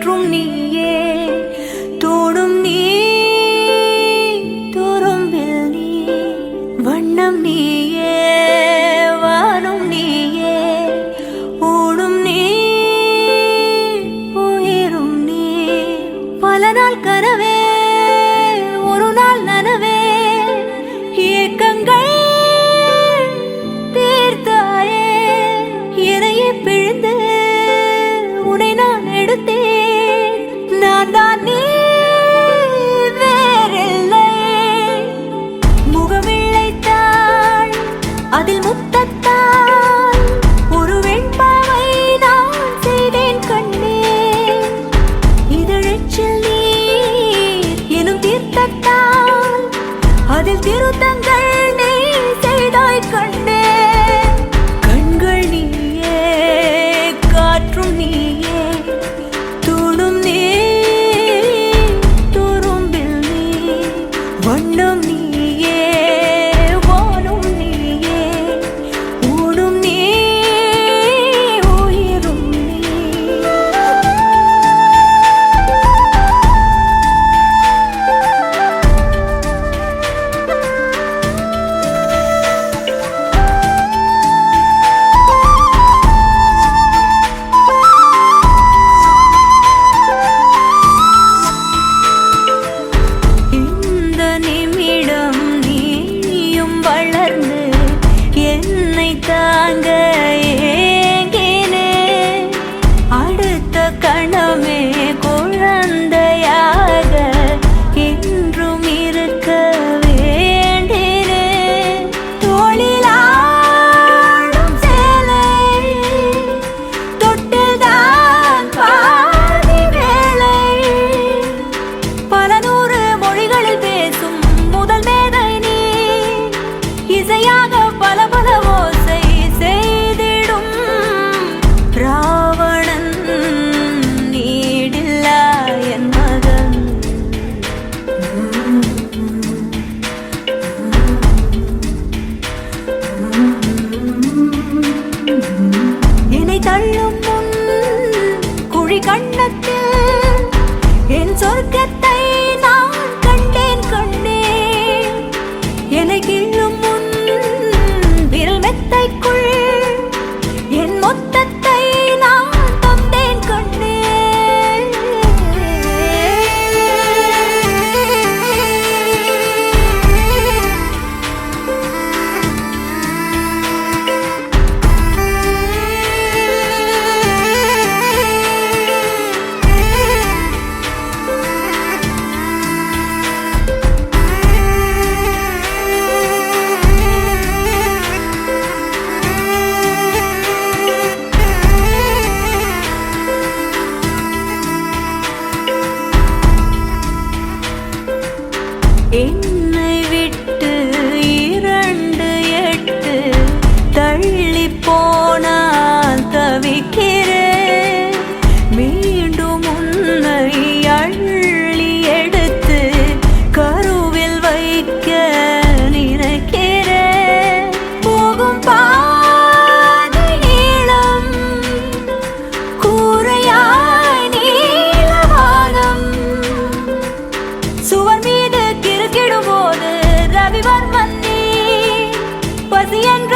காற்றும் நீயே, தோடும் நீ, துரும்பில் நீ, வண்ணம் நீயே, வானும் நீயே, ஊடும் நீ, உயிரும் நீ. பல நாள் கனவே, ஒரு நாள் நனவே, ஏக்கங்கள் தீர்த்தாயே. என்னையே பிழிந்து உன்னை நான் எடுத்தேன். நான் தான் நீ, வேறில்லை. முகமிழைத்தாள், அதில் முத்தத்தால் ஒரு வெண்பாவை நான் செய்தேன் கண்ணே. இதழச்சில் நீர் எனும் தீர்த்தத்தால் அதில் திருத்தங்கள் நீ செய்தாய் கண்ணே. கண்கள் நீயே, காற்றும் நீயே, தூணும் நீ, துரும்பில் நீ, வண்ணம் நீயே, வானும் நீயே, ஊடும் நீ, உயிரும் நீ. இந்த நிமிடம் நீயும் வளர்ந்து என்னை தாங்க ஏங்கினே. அடுத்த கணமே குழந்தையாக என்றும் இருக்க வேண்டினே. தோளிலாடும் சேலை, தொட்டில்தான் பாதி வேளை. பல நூறு மொழிகளில் பேசும் முதல் மேதை நீ. இசையாக பல பல ஓசை செய்திடும் ராவணன் நீடில்லா என் மகன். என்னை தள்ளும் முன் குழி கண்ணத்தில் என் சொர்க்கத்தை நான் கண்டேன் கண்டேன். என்னை கிள்ளும் முன் விரல் மெத்தைக்குள் என் மொத்தத்தை நான் தந்தேன் கண்டேன். என்னை விட்டு 2 8 தள்ளி போனால் தவிக்கிறேன். மீண்டும் உன்னை அள்ளி எடுத்து கருவில் வைக்க நினைக்கிறேன். போகும் பாதை நீளம், கூரையாய் நீலவானம். சுவர் மீது கிறுக்கிடும் போது ரவிவர்மன் நீ. பசி என்ற